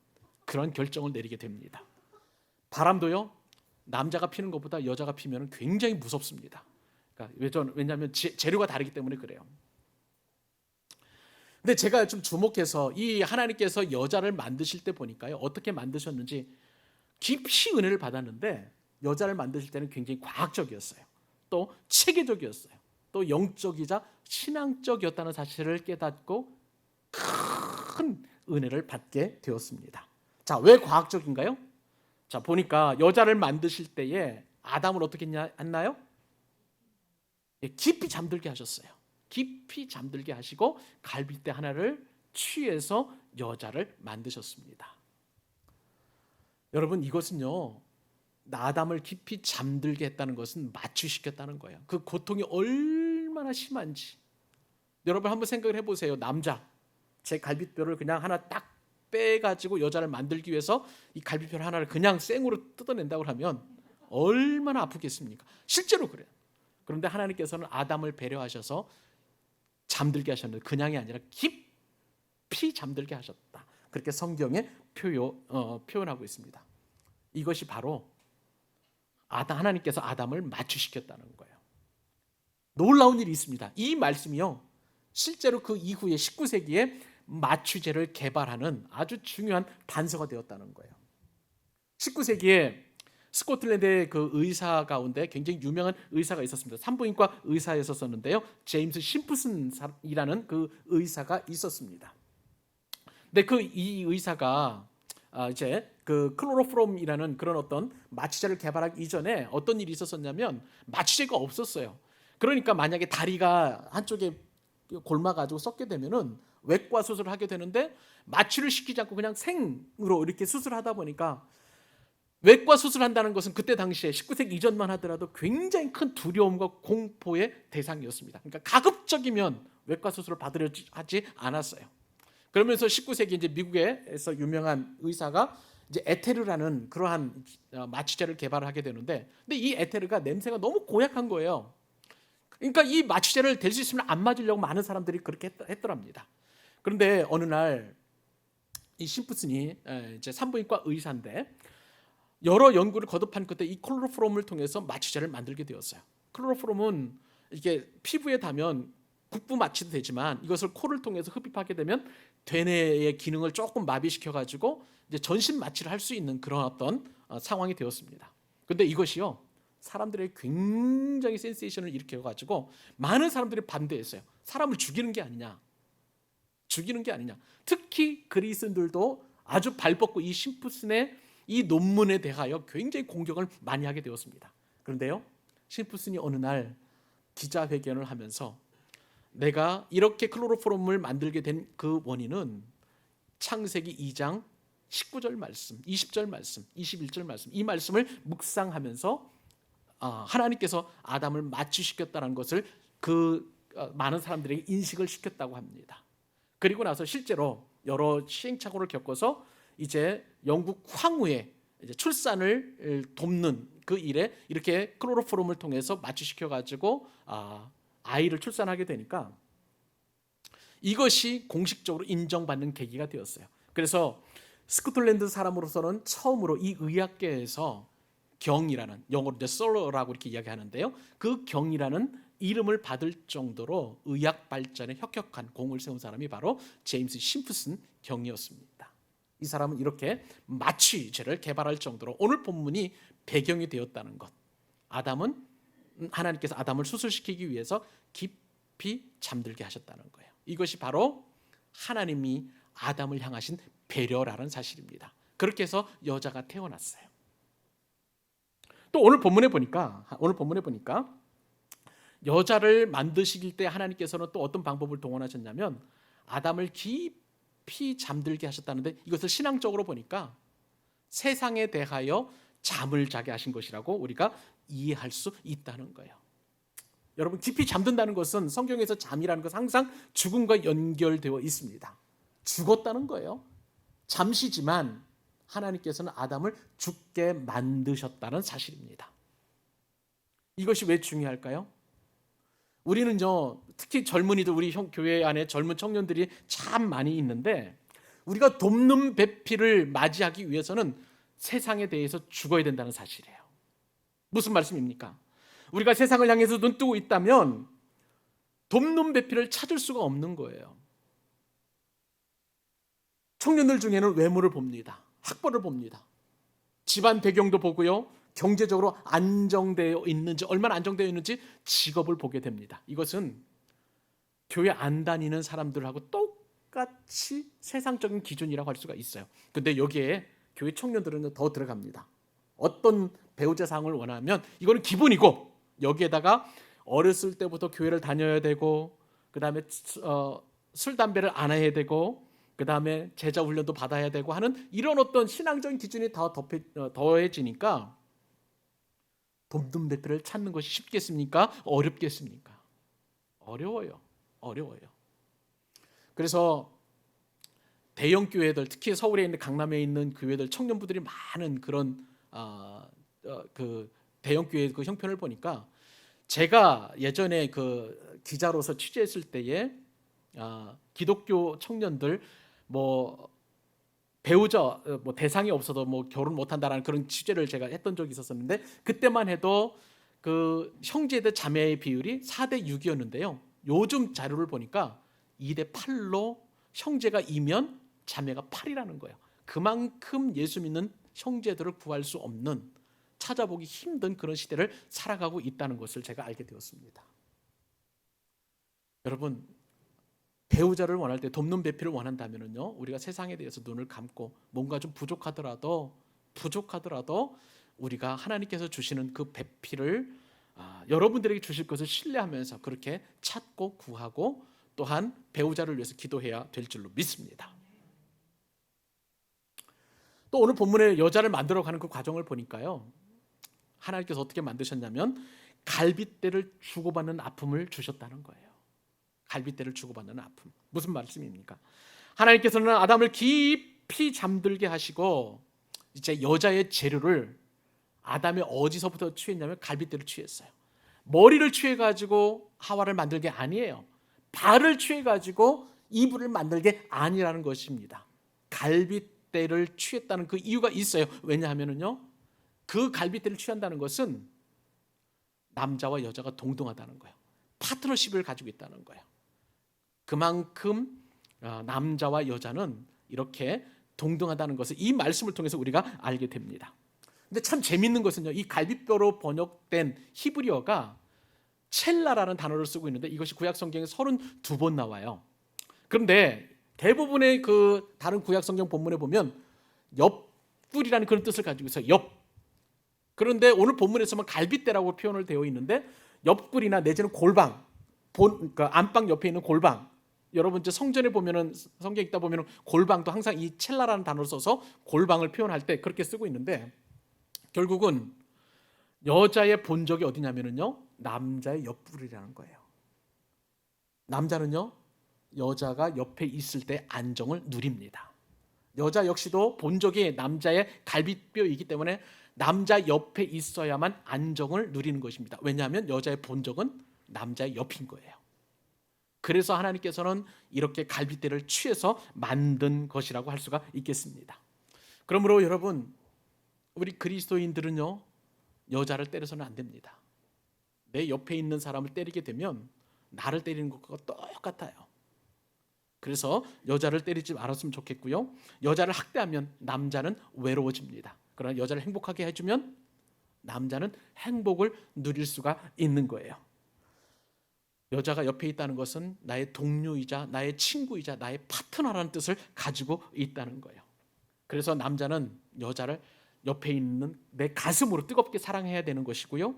그런 결정을 내리게 됩니다. 바람도요, 남자가 피는 것보다 여자가 피면 굉장히 무섭습니다. 그러니까 왜냐하면 재료가 다르기 때문에 그래요. 근데 제가 좀 주목해서 이 하나님께서 여자를 만드실 때 보니까요, 어떻게 만드셨는지 깊이 은혜를 받았는데, 여자를 만드실 때는 굉장히 과학적이었어요. 또 체계적이었어요. 또 영적이자 신앙적이었다는 사실을 깨닫고 큰 은혜를 받게 되었습니다. 자, 왜 과학적인가요? 자, 보니까 여자를 만드실 때에 아담을 어떻게 했나요? 깊이 잠들게 하셨어요. 깊이 잠들게 하시고 갈빗대 하나를 취해서 여자를 만드셨습니다. 여러분, 이것은요, 아담을 깊이 잠들게 했다는 것은 마취시켰다는 거예요. 그 고통이 얼마나 심한지 여러분 한번 생각을 해보세요. 남자, 제 갈비뼈를 그냥 하나 딱 빼가지고 여자를 만들기 위해서 이 갈비뼈 하나를 그냥 생으로 뜯어낸다고 하면 얼마나 아프겠습니까? 실제로 그래요. 그런데 하나님께서는 아담을 배려하셔서 잠들게 하셨는데 그냥이 아니라 깊이 잠들게 하셨다. 그렇게 성경에 표현하고 있습니다. 이것이 바로 하나님께서 아담을 마취시켰다는 거예요. 놀라운 일이 있습니다. 이 말씀이요, 실제로 그 이후에 19세기에 마취제를 개발하는 아주 중요한 단서가 되었다는 거예요. 19세기에 스코틀랜드의 그 의사 가운데 굉장히 유명한 의사가 있었습니다. 산부인과 의사였었는데요. 제임스 심프슨이라는 그 의사가 있었습니다. 근데 이 의사가 이제 그 클로로폼이라는 그런 어떤 마취제를 개발하기 이전에 어떤 일이 있었었냐면 마취제가 없었어요. 그러니까 만약에 다리가 한쪽에 골마가지고 썩게 되면은 외과 수술을 하게 되는데 마취를 시키지 않고 그냥 생으로 이렇게 수술하다 보니까 외과 수술한다는 것은 그때 당시에 19세기 이전만 하더라도 굉장히 큰 두려움과 공포의 대상이었습니다. 그러니까 가급적이면 외과 수술을 받으려 하지 않았어요. 그러면서 19세기 이제 미국에서 유명한 의사가 이제 에테르라는 그러한 마취제를 개발하게 되는데, 근데 이 에테르가 냄새가 너무 고약한 거예요. 그러니까 이 마취제를 될 수 있으면 안 맞으려고 많은 사람들이 그렇게 했더랍니다. 그런데 어느 날 이 심프슨이 이제 산부인과 의사인데 여러 연구를 거듭한 끝에 이 클로로폼을 통해서 마취제를 만들게 되었어요. 클로로폼은 이게 피부에 닿으면 국부 마취도 되지만 이것을 코를 통해서 흡입하게 되면 되뇌의 기능을 조금 마비시켜 가지고 이제 전신 마취를 할 수 있는 그런 어떤 상황이 되었습니다. 그런데 이것이요, 사람들의 굉장히 센세이션을 일으켜 가지고 많은 사람들이 반대했어요. 사람을 죽이는 게 아니냐. 특히 그리스인들도 아주 발벗고 이 심프슨의 이 논문에 대하여 굉장히 공격을 많이 하게 되었습니다. 그런데요, 심프슨이 어느 날 기자회견을 하면서 내가 이렇게 클로로폼을 만들게 된 그 원인은 창세기 2장 19절 말씀, 20절 말씀, 21절 말씀, 이 말씀을 묵상하면서 하나님께서 아담을 마취시켰다는 것을 많은 사람들에게 인식을 시켰다고 합니다. 그리고 나서 실제로 여러 시행착오를 겪어서 이제 영국 황후의 이제 출산을 돕는 그 일에 이렇게 클로로폼을 통해서 마취시켜 가지고 아이를 출산하게 되니까 이것이 공식적으로 인정받는 계기가 되었어요. 그래서 스코틀랜드 사람으로서는 처음으로 이 의학계에서 경이라는, 영어로 솔러라고 이렇게 이야기하는데요, 그 경이라는 이름을 받을 정도로 의학 발전에 혁혁한 공을 세운 사람이 바로 제임스 심프슨 경이었습니다. 이 사람은 이렇게 마취제를 개발할 정도로 오늘 본문이 배경이 되었다는 것, 하나님께서 아담을 수술시키기 위해서 깊이 잠들게 하셨다는 거예요. 이것이 바로 하나님이 아담을 향하신 배려라는 사실입니다. 그렇게 해서 여자가 태어났어요. 또 오늘 본문에 보니까 여자를 만드실 때 하나님께서는 또 어떤 방법을 동원하셨냐면 아담을 깊이 잠들게 하셨다는데, 이것을 신앙적으로 보니까 세상에 대하여 잠을 자게 하신 것이라고 우리가 이해할 수 있다는 거예요. 여러분, 깊이 잠든다는 것은 성경에서 잠이라는 것은 항상 죽음과 연결되어 있습니다. 죽었다는 거예요. 잠시지만 하나님께서는 아담을 죽게 만드셨다는 사실입니다. 이것이 왜 중요할까요? 우리는요, 특히 젊은이들, 우리 교회 안에 젊은 청년들이 참 많이 있는데, 우리가 돕는 배필을 맞이하기 위해서는 세상에 대해서 죽어야 된다는 사실이에요. 무슨 말씀입니까? 우리가 세상을 향해서 눈 뜨고 있다면 돕는 배필을 찾을 수가 없는 거예요. 청년들 중에는 외모를 봅니다. 학벌을 봅니다. 집안 배경도 보고요, 경제적으로 안정되어 있는지, 얼마나 안정되어 있는지 직업을 보게 됩니다. 이것은 교회 안 다니는 사람들하고 똑같이 세상적인 기준이라고 할 수가 있어요. 근데 여기에 교회 청년들은 더 들어갑니다. 어떤 배우자 상을 원하면 이거는 기본이고, 여기에다가 어렸을 때부터 교회를 다녀야 되고, 그 다음에 술 담배를 안 해야 되고, 그 다음에 제자 훈련도 받아야 되고 하는 이런 어떤 신앙적인 기준이 다 더해지니까 돕는 배필을 찾는 것이 쉽겠습니까? 어렵겠습니까? 어려워요. 그래서 대형 교회들, 특히 서울에 있는 강남에 있는 교회들 청년부들이 많은 그런 그 대형 교회 그 형편을 보니까, 제가 예전에 그 기자로서 취재했을 때에 기독교 청년들 뭐 배우자 뭐 대상이 없어도 뭐 결혼 못한다라는 그런 취재를 제가 했던 적이 있었는데, 그때만 해도 그 형제 대 자매의 비율이 4대 6이었는데요. 요즘 자료를 보니까 2대 8로 형제가 2면 자매가 8이라는 거예요. 그만큼 예수 믿는 형제들을 구할 수 없는, 찾아보기 힘든 그런 시대를 살아가고 있다는 것을 제가 알게 되었습니다. 여러분, 배우자를 원할 때, 돕는 배필을 원한다면요, 우리가 세상에 대해서 눈을 감고 뭔가 좀 부족하더라도 우리가 하나님께서 주시는 그 배필을 여러분들에게 주실 것을 신뢰하면서 그렇게 찾고 구하고, 또한 배우자를 위해서 기도해야 될 줄로 믿습니다. 또 오늘 본문에 여자를 만들어가는 그 과정을 보니까요, 하나님께서 어떻게 만드셨냐면 갈빗대를 주고받는 아픔을 주셨다는 거예요. 갈빗대를 주고받는 아픔. 무슨 말씀입니까? 하나님께서는 아담을 깊이 잠들게 하시고, 이제 여자의 재료를 아담이 어디서부터 취했냐면 갈빗대를 취했어요. 머리를 취해가지고 하와를 만들 게 아니에요. 발을 취해가지고 이브를 만들 게 아니라는 것입니다. 갈빗대를 취했다는 그 이유가 있어요. 왜냐하면요, 그 갈빗대를 취한다는 것은 남자와 여자가 동등하다는 거예요. 파트너십을 가지고 있다는 거예요. 그만큼 남자와 여자는 이렇게 동등하다는 것을 이 말씀을 통해서 우리가 알게 됩니다. 근데 참 재밌는 것은요, 이 갈빗뼈로 번역된 히브리어가 첼라라는 단어를 쓰고 있는데, 이것이 구약 성경에 32번 나와요. 그런데 대부분의 그 다른 구약 성경 본문에 보면 옆구리라는 그런 뜻을 가지고 있어요. 옆. 그런데 오늘 본문에서만 갈빗대라고 표현을 되어 있는데, 옆구리나 내지는 골방, 그러니까 안방 옆에 있는 골방. 여러분 이제 성전에 보면은, 성경 읽다 보면은 골방도 항상 이 첼라라는 단어를 써서 골방을 표현할 때 그렇게 쓰고 있는데, 결국은 여자의 본적이 어디냐면요, 남자의 옆구리라는 거예요. 남자는요, 여자가 옆에 있을 때 안정을 누립니다. 여자 역시도 본적이 남자의 갈빗뼈이기 때문에 남자 옆에 있어야만 안정을 누리는 것입니다. 왜냐하면 여자의 본적은 남자의 옆인 거예요. 그래서 하나님께서는 이렇게 갈빗대를 취해서 만든 것이라고 할 수가 있겠습니다. 그러므로 여러분, 우리 그리스도인들은요, 여자를 때려서는 안 됩니다. 내 옆에 있는 사람을 때리게 되면 나를 때리는 것과 똑같아요. 그래서 여자를 때리지 말았으면 좋겠고요, 여자를 학대하면 남자는 외로워집니다. 그러나 여자를 행복하게 해주면 남자는 행복을 누릴 수가 있는 거예요. 여자가 옆에 있다는 것은 나의 동료이자 나의 친구이자 나의 파트너라는 뜻을 가지고 있다는 거예요. 그래서 남자는 여자를 옆에 있는 내 가슴으로 뜨겁게 사랑해야 되는 것이고요,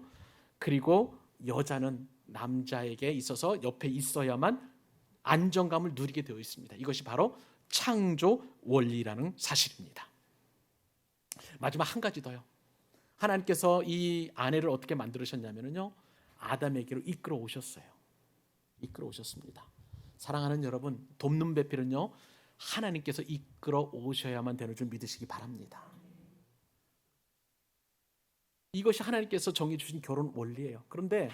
그리고 여자는 남자에게 있어서 옆에 있어야만 안정감을 누리게 되어 있습니다. 이것이 바로 창조 원리라는 사실입니다. 마지막 한 가지 더요. 하나님께서 이 아내를 어떻게 만들으셨냐면요, 아담에게로 이끌어 오셨어요. 이끌어 오셨습니다. 사랑하는 여러분, 돕는 배필은요, 하나님께서 이끌어 오셔야만 되는 줄 믿으시기 바랍니다. 이것이 하나님께서 정해 주신 결혼 원리예요. 그런데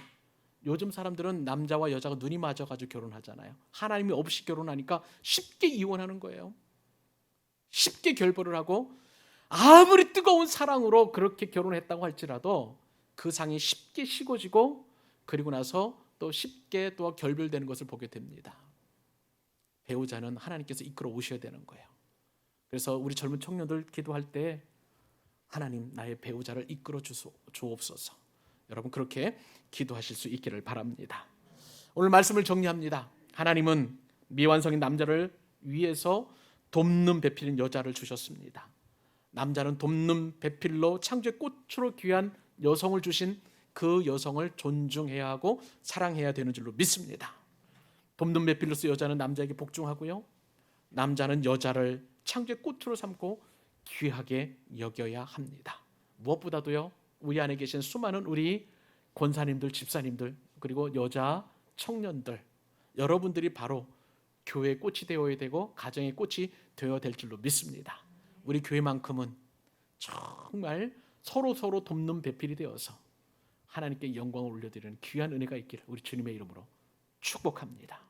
요즘 사람들은 남자와 여자가 눈이 맞아가지고 결혼하잖아요. 하나님이 없이 결혼하니까 쉽게 이혼하는 거예요. 쉽게 결별을 하고, 아무리 뜨거운 사랑으로 그렇게 결혼했다고 할지라도 그 상이 쉽게 식어지고, 그리고 나서 또 쉽게 또 결별되는 것을 보게 됩니다. 배우자는 하나님께서 이끌어 오셔야 되는 거예요. 그래서 우리 젊은 청년들 기도할 때, 하나님, 나의 배우자를 이끌어 주옵소서. 여러분 그렇게 기도하실 수 있기를 바랍니다. 오늘 말씀을 정리합니다. 하나님은 미완성인 남자를 위해서 돕는 배필인 여자를 주셨습니다. 남자는 돕는 배필로 창조의 꽃으로 귀한 여성을 주신 그 여성을 존중해야 하고 사랑해야 되는 줄로 믿습니다. 돕는 배필로서 여자는 남자에게 복종하고요, 남자는 여자를 창조의 꽃으로 삼고 귀하게 여겨야 합니다. 무엇보다도요, 우리 안에 계신 수많은 우리 권사님들, 집사님들, 그리고 여자 청년들, 여러분들이 바로 교회의 꽃이 되어야 되고 가정의 꽃이 되어야 될 줄로 믿습니다. 우리 교회만큼은 정말 서로 돕는 배필이 되어서 하나님께 영광을 올려드리는 귀한 은혜가 있기를 우리 주님의 이름으로 축복합니다.